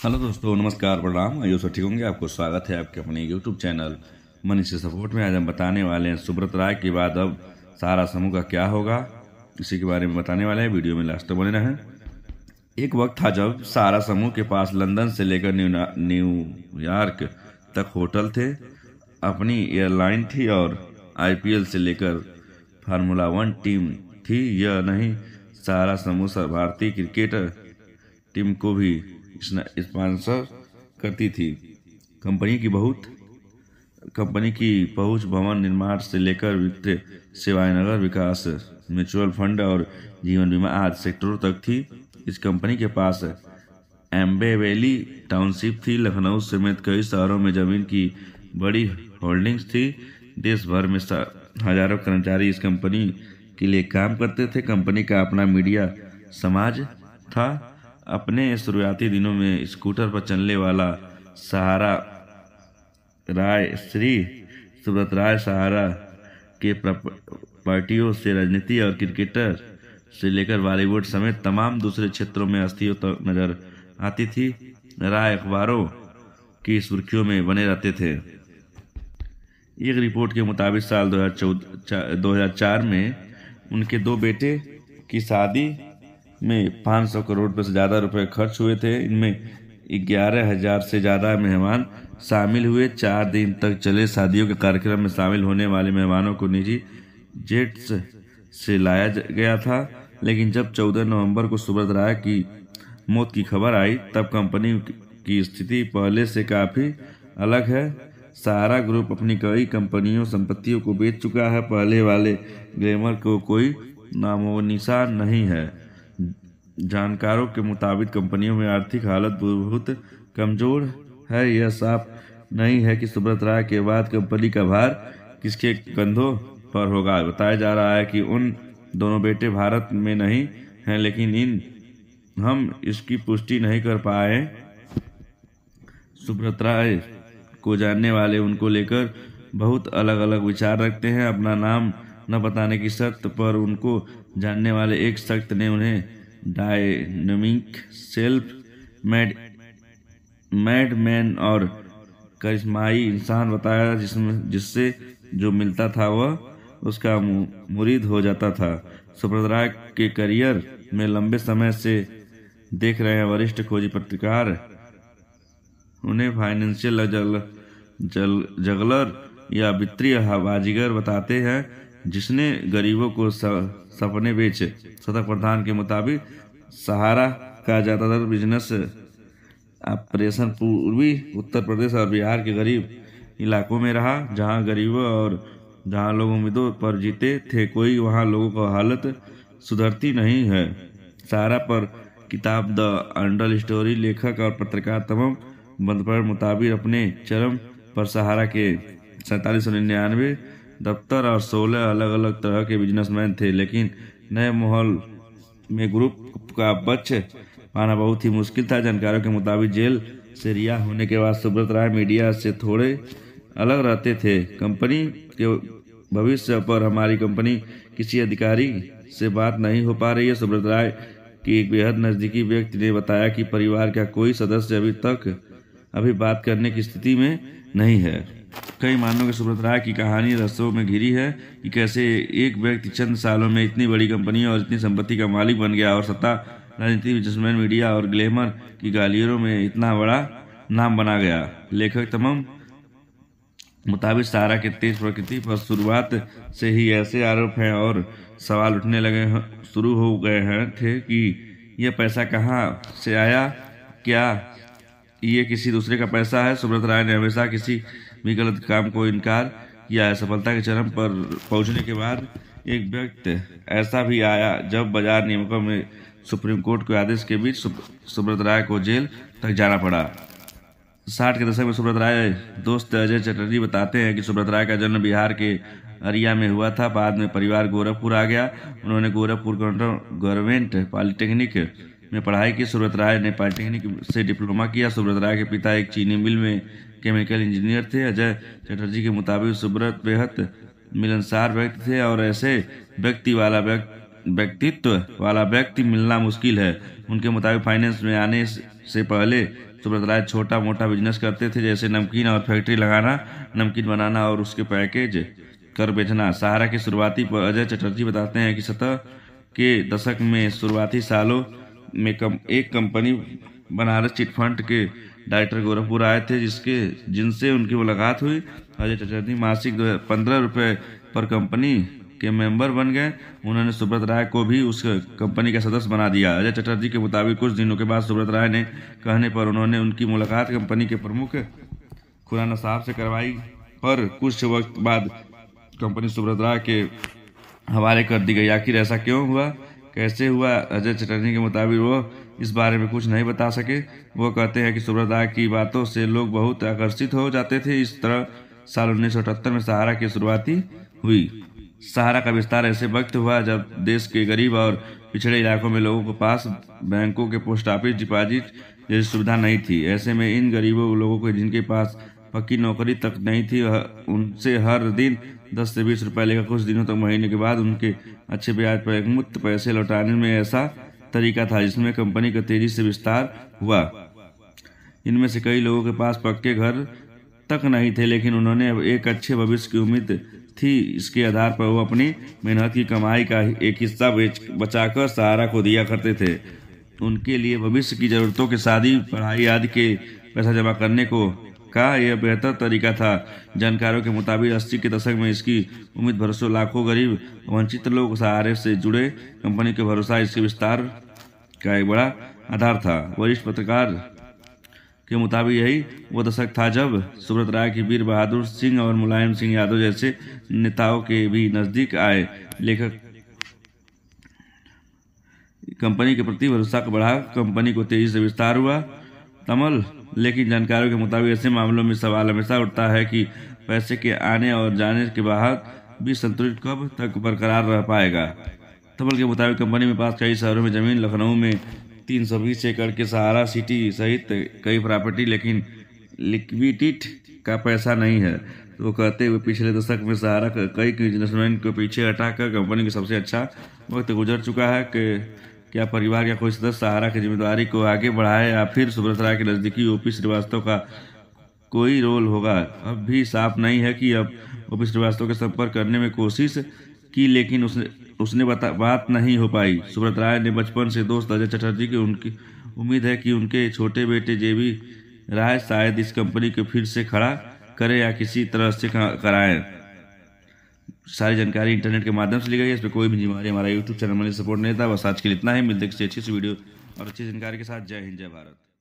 Hello दोस्तों, नमस्कार, प्रणाम। आइए सब ठीक होंगे। आपको स्वागत है आपके अपने यूट्यूब चैनल मनी से सपोर्ट में। आज हम बताने वाले हैं सुब्रत राय के बाद अब सहारा समूह का क्या होगा, इसी के बारे में बताने वाले हैं। वीडियो में लास्ट तक बने रहें। एक वक्त था जब सहारा समूह के पास लंदन से लेकर न्यूयॉर्क तक होटल थे, अपनी एयरलाइन थी और आईपीएल से लेकर फार्मूला 1 टीम थी। यह नहीं, सहारा समूह भारतीय क्रिकेट टीम को भी स्पॉन्सर करती थी। कंपनी की पहुंच भवन निर्माण से लेकर वित्तीय सेवाएं, नगर विकास, म्यूचुअल फंड और जीवन बीमा आदि सेक्टरों तक थी। इस कंपनी के पास एम्बे वैली टाउनशिप थी। लखनऊ समेत कई शहरों में जमीन की बड़ी होल्डिंग्स थी। देश भर में हजारों कर्मचारी इस कंपनी के लिए काम करते थे। कंपनी का अपना मीडिया समाज था। अपने शुरुआती दिनों में स्कूटर पर चलने वाला सहारा राय, श्री सुब्रत राय, सहारा के पार्टियों से राजनीति और क्रिकेटर से लेकर बॉलीवुड समेत तमाम दूसरे क्षेत्रों में हस्तियों तक नजर आती थी। राय अखबारों की सुर्खियों में बने रहते थे। एक रिपोर्ट के मुताबिक साल 2004 में उनके दो बेटे की शादी में 500 करोड़ रुपए से ज़्यादा रुपए खर्च हुए थे। इनमें 11,000 से ज़्यादा मेहमान शामिल हुए। 4 दिन तक चले शादियों के कार्यक्रम में शामिल होने वाले मेहमानों को निजी जेट्स से लाया गया था। लेकिन जब 14 नवंबर को सुब्रत राय की मौत की खबर आई, तब कंपनी की स्थिति पहले से काफ़ी अलग है। सहारा ग्रुप अपनी कई कंपनियों संपत्तियों को बेच चुका है। पहले वाले ग्लैमर को कोई नामो निशान नहीं है। जानकारों के मुताबिक कंपनियों में आर्थिक हालत बहुत कमजोर है। यह साफ नहीं है कि सुब्रत राय के बाद कंपनी का भार किसके कंधों पर होगा। बताया जा रहा है कि उन दोनों बेटे भारत में नहीं हैं, लेकिन हम इसकी पुष्टि नहीं कर पाए। सुब्रत राय को जानने वाले उनको लेकर बहुत अलग अलग विचार रखते हैं। अपना नाम न बताने की शर्त पर उनको जानने वाले एक शख्स ने उन्हें डायनामिक, सेल्फ मेड मैन और करिश्माई इंसान बताया, जिससे जो मिलता था वह उसका मुरीद हो जाता था। सुब्रत राय के करियर में लंबे समय से देख रहे हैं वरिष्ठ खोजी पत्रकार उन्हें फाइनेंशियल जगलर या वित्तीय बाजीगर बताते हैं, जिसने गरीबों को सपने बेचे। शतक प्रधान के मुताबिक सहारा का ज़्यादातर बिजनेस ऑपरेशन पूर्वी उत्तर प्रदेश और बिहार के गरीब इलाकों में रहा, जहां गरीबों और जहां लोग उम्मीदों पर जीते थे कोई वहां लोगों को हालत सुधरती नहीं है। सहारा पर किताब द अंडल स्टोरी लेखक और पत्रकार तमाम बंदपर मुताबिक अपने चरम पर सहारा के 4799 दफ्तर और 16 अलग अलग तरह के बिजनेसमैन थे। लेकिन नए माहौल में ग्रुप का बच पाना बहुत ही मुश्किल था। जानकारों के मुताबिक जेल से रिहा होने के बाद सुब्रत राय मीडिया से थोड़े अलग रहते थे। कंपनी के भविष्य पर हमारी कंपनी किसी अधिकारी से बात नहीं हो पा रही है। सुब्रत राय की एक बेहद नज़दीकी व्यक्ति ने बताया कि परिवार का कोई सदस्य अभी बात करने की स्थिति में नहीं है। कई मानों के सुब्रत राय की कहानी रहस्यों में घिरी है कि कैसे एक व्यक्ति चंद सालों में इतनी बड़ी कंपनी और इतनी संपत्ति का मालिक बन गया और सत्ता, राजनीति, बिजनेसमैन, मीडिया और ग्लैमर की गालियों में इतना बड़ा नाम बना गया। लेखक तमाम मुताबिक सहारा के तेज प्रकृति पर शुरुआत से ही ऐसे आरोप हैं और सवाल उठने शुरू हो गए थे कि यह पैसा कहाँ से आया, क्या ये किसी दूसरे का पैसा है। सुब्रत राय ने हमेशा किसी भी गलत काम को इनकार किया है। सफलता के चरम पर पहुंचने के बाद एक व्यक्ति ऐसा भी आया जब बाजार नियामकों में सुप्रीम कोर्ट के आदेश के बीच सुब्रत राय को जेल तक जाना पड़ा। 60 के दशक में सुब्रत राय दोस्त अजय चटर्जी बताते हैं कि सुब्रत राय का जन्म बिहार के अरिया में हुआ था। बाद में परिवार गोरखपुर आ गया। उन्होंने गोरखपुर गवर्नमेंट पॉलिटेक्निक में पढ़ाई की। सुब्रत राय ने पॉलिटेक्निक से डिप्लोमा किया। सुब्रत राय के पिता एक चीनी मिल में केमिकल इंजीनियर थे। अजय चटर्जी के मुताबिक सुब्रत बेहद मिलनसार व्यक्ति थे और ऐसे व्यक्ति वाला व्यक्तित्व वाला व्यक्ति मिलना मुश्किल है। उनके मुताबिक फाइनेंस में आने से पहले सुब्रत राय छोटा मोटा बिजनेस करते थे, जैसे नमकीन और फैक्ट्री लगाना, नमकीन बनाना और उसके पैकेज कर बेचना। सहारा की शुरुआती पर अजय चटर्जी बताते हैं कि 70 के दशक में शुरुआती सालों में एक कंपनी बनारस चिटफंड के डायरेक्टर गोरखपुर आए थे, जिनसे उनकी मुलाकात हुई। अजय चटर्जी मासिक 15 रुपये पर कंपनी के मेंबर बन गए। उन्होंने सुब्रत राय को भी उस कंपनी का सदस्य बना दिया। अजय चटर्जी के मुताबिक कुछ दिनों के बाद सुब्रत राय ने कहने पर उन्होंने उनकी मुलाकात कंपनी के प्रमुख खुराना साहब से करवाई, पर कुछ वक्त बाद कंपनी सुब्रत राय के हवाले कर दी गई। आखिर ऐसा क्यों हुआ, कैसे हुआ? अजय चटर्जी के मुताबिक वो इस बारे में कुछ नहीं बता सके। वो कहते हैं कि सुब्रत राय की बातों से लोग बहुत आकर्षित हो जाते थे। इस तरह साल 1978 में सहारा की शुरुआती हुई। सहारा का विस्तार ऐसे वक्त हुआ जब देश के गरीब और पिछड़े इलाकों में लोगों के पास बैंकों के पोस्ट ऑफिस डिपॉजिट जैसी सुविधा नहीं थी। ऐसे में इन गरीबों लोगों को जिनके पास पक्की नौकरी तक नहीं थी, उनसे हर दिन 10 से 20 रुपए लेकर कुछ दिनों तक महीने के बाद उनके अच्छे ब्याज पर एक मुफ्त पैसे लौटाने में ऐसा तरीका था जिसमें कंपनी का तेजी से विस्तार हुआ। इनमें से कई लोगों के पास पक्के घर तक नहीं थे, लेकिन उन्होंने एक अच्छे भविष्य की उम्मीद थी। इसके आधार पर वो अपनी मेहनत की कमाई का एक हिस्सा बचाकर सहारा को दिया करते थे। उनके लिए भविष्य की जरूरतों के शादी, पढ़ाई आदि के पैसा जमा करने का यह बेहतर तरीका था। जानकारों के मुताबिक 80 के दशक में इसकी उम्मीद भरोसे लाखों गरीब वंचित लोग सहारे से जुड़े। कंपनी के भरोसा इसके विस्तार का एक बड़ा आधार था। वरिष्ठ पत्रकार के मुताबिक यही वो दशक था जब सुब्रत राय की वीर बहादुर सिंह और मुलायम सिंह यादव जैसे नेताओं के भी नजदीक आए। लेखक कंपनी के प्रति भरोसा बढ़ा, कंपनी को तेजी से विस्तार हुआ। तमल लेकिन जानकारों के मुताबिक ऐसे मामलों में सवाल हमेशा उठता है कि पैसे के आने और जाने के बाद भी संतुलित कब तक बरकरार रह पाएगा। तमल के मुताबिक कंपनी में पास कई शहरों में जमीन, लखनऊ में 320 एकड़ के सहारा सिटी सहित कई प्रॉपर्टी, लेकिन लिक्विडिटी का पैसा नहीं है। तो वो कहते हुए पिछले दशक में सहारा कई बिजनेसमैन को पीछे हटाकर कंपनी का सबसे अच्छा वक्त गुजर चुका है। क्या परिवार का कोई सदस्य सहारा की जिम्मेदारी को आगे बढ़ाए या फिर सुब्रत राय के नजदीकी ओपी श्रीवास्तव का कोई रोल होगा, अब भी साफ नहीं है। कि अब ओपी श्रीवास्तव के संपर्क करने में कोशिश की, लेकिन उसने बात नहीं हो पाई। सुब्रत राय ने बचपन से दोस्त अजय चटर्जी की उनकी उम्मीद है कि उनके छोटे बेटे जेबी राय शायद इस कंपनी को फिर से खड़ा करे या किसी तरह से कराएं। सारी जानकारी इंटरनेट के माध्यम से ली गई है। इस पर कोई भी जिम्मेदारी हमारा यूट्यूब चैनल में सपोर्ट नहीं था। बस आज के लिए इतना ही। मिलते किसी अच्छी सी वीडियो और अच्छी जानकारी के साथ। जय हिंद, जय भारत।